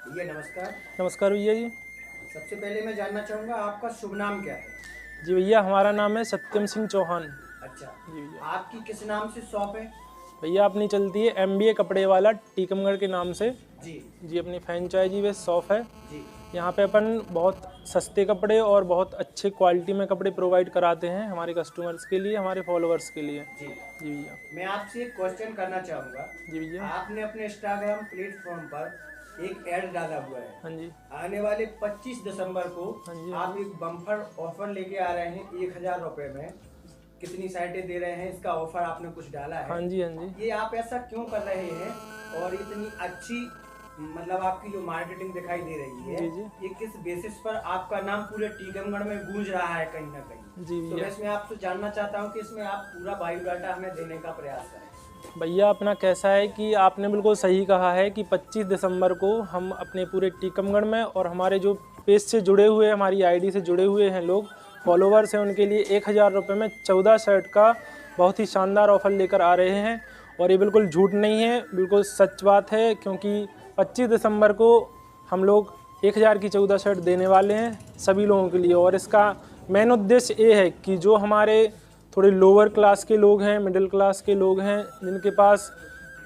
भैया नमस्कार। नमस्कार भैया जी। सबसे पहले मैं जानना चाहूँगा आपका शुभ नाम क्या है? जी भैया, हमारा नाम है सत्यम सिंह चौहान। अच्छा, जी भैया। आपकी किस नाम से शॉप है? भैया अपनी चलती है MBA कपड़े वाला टीकमगढ़ के नाम से। जी, जी, अपनी फ्रेंचाइजी बेस्ड शॉप है। जी, यहाँ पे अपन बहुत सस्ते कपड़े और बहुत अच्छे क्वालिटी में कपड़े प्रोवाइड कराते हैं हमारे कस्टमर्स के लिए, हमारे फॉलोअर्स के लिए। जी। जी भैया। मैं आपसे एक क्वेश्चन करना चाहूँगा। जी भैया। आपने अपने इंस्टाग्राम प्लेटफॉर्म पर एक ऐड डाला हुआ है। हाँ जी। आने वाले 25 दिसंबर को हाँ जी। हाँ आप जी। एक बम्पर ऑफर लेके आ रहे हैं 1000 रुपये में। कितनी साइटें दे रहे हैं इसका ऑफर आपने कुछ डाला हाँ है। जी। हाँ जी। ये आप ऐसा क्यों कर रहे हैं और इतनी अच्छी मतलब आपकी जो मार्केटिंग दिखाई दे रही है, जी जी। ये किस बेसिस पर आपका नाम पूरे टीकमगढ़ में गूंज रहा है कहीं ना जी कहीं? तो भैया। मैं इसमें आपसे जानना चाहता हूँ कि इसमें आप पूरा बायोडाटा हमें देने का प्रयास करें। भैया अपना कैसा है कि आपने बिल्कुल सही कहा है कि 25 दिसंबर को हम अपने पूरे टीकमगढ़ में और हमारे जो पेज से जुड़े हुए, हमारी आईडी से जुड़े हुए हैं लोग, फॉलोवर्स हैं, उनके लिए 1000 रुपये में 14 शर्ट का बहुत ही शानदार ऑफर लेकर आ रहे हैं। और ये बिल्कुल झूठ नहीं है, बिल्कुल सच बात है, क्योंकि 25 दिसंबर को हम लोग 1000 की 14 शर्ट देने वाले हैं सभी लोगों के लिए। और इसका मेन उद्देश्य ये है कि जो हमारे थोड़े लोअर क्लास के लोग हैं, मिडिल क्लास के लोग हैं, जिनके पास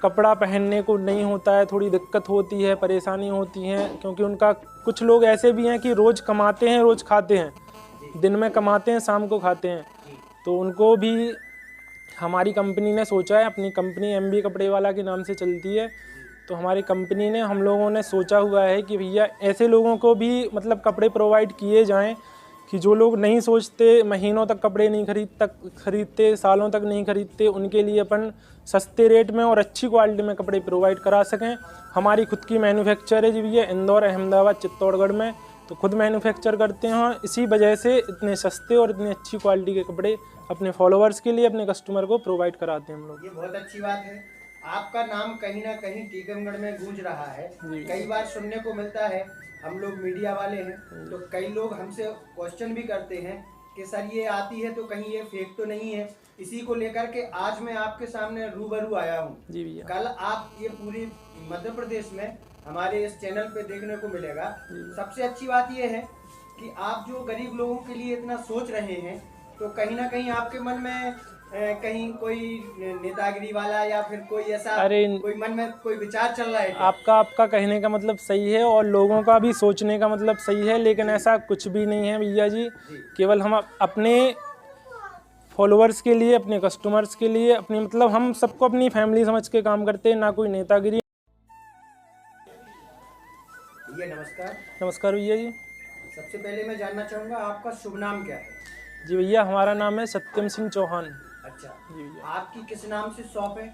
कपड़ा पहनने को नहीं होता है, थोड़ी दिक्कत होती है, परेशानी होती है, क्योंकि उनका कुछ लोग ऐसे भी हैं कि रोज़ कमाते हैं, रोज़ खाते हैं, जी, दिन में कमाते हैं, शाम को खाते हैं। जी, तो उनको भी हमारी कंपनी ने सोचा है, अपनी कंपनी MBA कपड़े वाला के नाम से चलती है, जी, तो हमारी कंपनी ने, हम लोगों ने सोचा हुआ है कि भैया ऐसे लोगों को भी मतलब कपड़े प्रोवाइड किए जाएं कि जो लोग नहीं सोचते, महीनों तक कपड़े नहीं खरीदते, सालों तक नहीं खरीदते, उनके लिए अपन सस्ते रेट में और अच्छी क्वालिटी में कपड़े प्रोवाइड करा सकें। हमारी खुद की मैन्युफैक्चर है जी भैया, इंदौर, अहमदाबाद, चित्तौड़गढ़ में, तो खुद मैन्युफैक्चर करते हैं। इसी वजह से इतने सस्ते और इतनी अच्छी क्वालिटी के कपड़े अपने फॉलोअर्स के लिए, अपने कस्टमर को प्रोवाइड कराते हैं हम लोग। ये बहुत अच्छी बात है। आपका नाम कहीं ना कहीं टीकमगढ़ में गूंज रहा है। जी। कई बार सुनने को मिलता है, हम लोग मीडिया वाले हैं, तो कई लोग हमसे क्वेश्चन भी करते हैं कि सर ये आती है तो कहीं ये फेक तो नहीं है। इसी को लेकर के आज मैं आपके सामने रूबरू आया हूँ। जी भैया। कल आप ये पूरी मध्य प्रदेश में हमारे इस चैनल पे देखने को मिलेगा। सबसे अच्छी बात ये है कि आप जो गरीब लोगों के लिए इतना सोच रहे हैं, तो कहीं ना कहीं आपके मन में कहीं कोई नेतागिरी वाला या फिर कोई ऐसा अरे, कोई मन में कोई विचार चल रहा है क्या? आपका कहने का मतलब सही है और लोगों का भी सोचने का मतलब सही है, लेकिन जी, ऐसा कुछ भी नहीं है भैया जी। जी, केवल हम अपने फॉलोअर्स के लिए, अपने कस्टमर्स के लिए, अपनी मतलब हम सबको अपनी फैमिली समझ के काम करते हैं, ना कोई नेतागिरी। भैया नमस्कार। नमस्कार भैया जी। सबसे पहले मैं जानना चाहूँगा आपका शुभ नाम क्या है? जी भैया, हमारा नाम है सत्यम सिंह चौहान। अच्छा, जी भैया। आपकी किस नाम से शॉप है?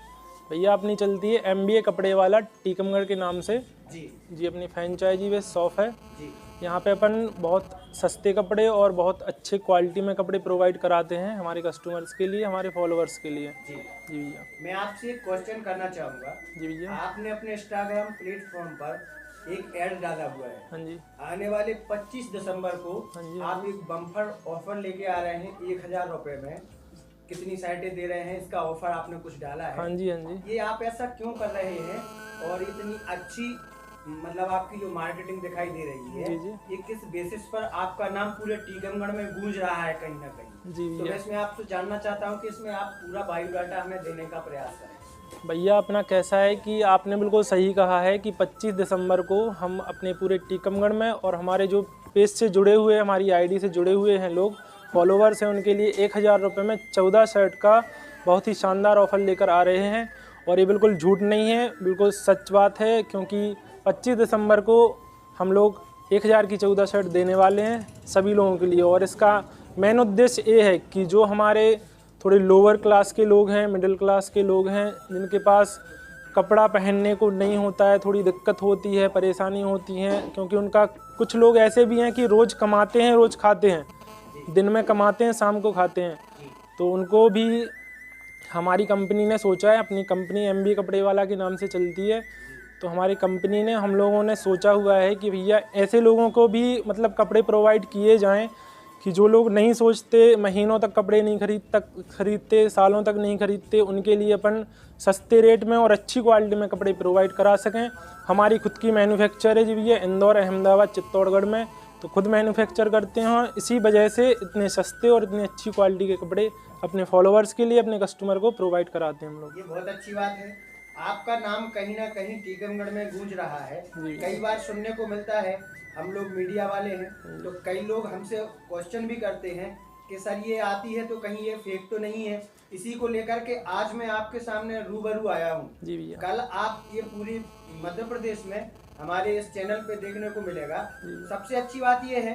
भैया अपनी चलती है MBA कपड़े वाला टीकमगढ़ के नाम से। जी, जी, अपनी फ्रेंचाइजी बेस्ड शॉप है। जी, यहाँ पे अपन बहुत सस्ते कपड़े और बहुत अच्छे क्वालिटी में कपड़े प्रोवाइड कराते हैं हमारे कस्टमर्स के लिए, हमारे फॉलोअर्स के लिए। जी। जी भैया। मैं आपसे एक क्वेश्चन करना चाहूँगा। जी भैया। आपने अपने इंस्टाग्राम प्लेटफॉर्म पर एक ऐड डाला हुआ है। हाँ जी। आने वाले 25 दिसंबर को हाँ जी। आप एक बम्पर ऑफर लेके आ रहे हैं 1000 रुपये में। कितनी साइटें दे रहे हैं इसका ऑफर आपने कुछ डाला हाँ है। जी। हाँ जी। ये आप ऐसा क्यों कर रहे हैं और इतनी अच्छी मतलब आपकी जो मार्केटिंग दिखाई दे रही है, जी जी। ये किस बेसिस पर आपका नाम पूरे टीकमगढ़ में गूंज रहा है कहीं ना कहीं? जी तो मैं भैया। इसमें आपसे जानना चाहता हूँ कि इसमें आप पूरा बायोडाटा हमें देने का प्रयास करें। भैया अपना कैसा है कि आपने बिल्कुल सही कहा है कि 25 दिसंबर को हम अपने पूरे टीकमगढ़ में और हमारे जो पेज से जुड़े हुए, हमारी आईडी से जुड़े हुए हैं लोग, फॉलोवर्स हैं, उनके लिए 1000 रुपये में 14 शर्ट का बहुत ही शानदार ऑफर लेकर आ रहे हैं। और ये बिल्कुल झूठ नहीं है, बिल्कुल सच बात है, क्योंकि 25 दिसंबर को हम लोग 1000 की 14 शर्ट देने वाले हैं सभी लोगों के लिए। और इसका मेन उद्देश्य ये है कि जो हमारे थोड़े लोअर क्लास के लोग हैं, मिडिल क्लास के लोग हैं, जिनके पास कपड़ा पहनने को नहीं होता है, थोड़ी दिक्कत होती है, परेशानी होती है, क्योंकि उनका कुछ लोग ऐसे भी हैं कि रोज़ कमाते हैं, रोज़ खाते हैं, जी, दिन में कमाते हैं, शाम को खाते हैं। जी, तो उनको भी हमारी कंपनी ने सोचा है, अपनी कंपनी MBA कपड़े वाला के नाम से चलती है, जी, तो हमारी कंपनी ने, हम लोगों ने सोचा हुआ है कि भैया ऐसे लोगों को भी मतलब कपड़े प्रोवाइड किए जाएं कि जो लोग नहीं सोचते, महीनों तक कपड़े नहीं खरीदते, सालों तक नहीं खरीदते, उनके लिए अपन सस्ते रेट में और अच्छी क्वालिटी में कपड़े प्रोवाइड करा सकें। हमारी खुद की मैन्युफैक्चर है जी भैया, इंदौर, अहमदाबाद, चित्तौड़गढ़ में तो खुद मैन्युफैक्चर करते हैं। इसी वजह से इतने सस्ते और इतनी अच्छी क्वालिटी के कपड़े अपने फॉलोअर्स के लिए, अपने कस्टमर को प्रोवाइड कराते हैं हम लोग। ये बहुत अच्छी बात है। आपका नाम कहीं ना कहीं टीकमगढ़ में गूंज रहा है। कई बार सुनने को मिलता है, हम लोग मीडिया वाले हैं तो कई लोग हमसे क्वेश्चन भी करते हैं कि सर ये आती है तो कहीं ये फेक तो नहीं है। इसी को लेकर के आज मैं आपके सामने रूबरू आया हूँ जी भैया। कल आप ये पूरी मध्य प्रदेश में हमारे इस चैनल पे देखने को मिलेगा। सबसे अच्छी बात ये है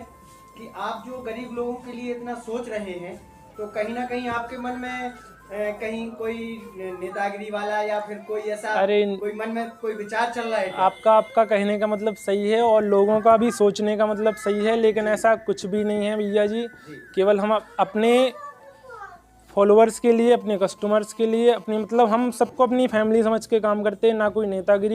कि आप जो गरीब लोगों के लिए इतना सोच रहे हैं तो कहीं ना कहीं आपके मन में कहीं कोई नेतागिरी वाला या फिर कोई ऐसा कोई मन में कोई विचार चल रहा है क्या? आपका कहने का मतलब सही है और लोगों का भी सोचने का मतलब सही है, लेकिन ऐसा कुछ भी नहीं है भैया जी। केवल हम अपने फॉलोअर्स के लिए, अपने कस्टमर्स के लिए, अपनी मतलब हम सबको अपनी फैमिली समझ के काम करते हैं, ना कोई नेतागिरी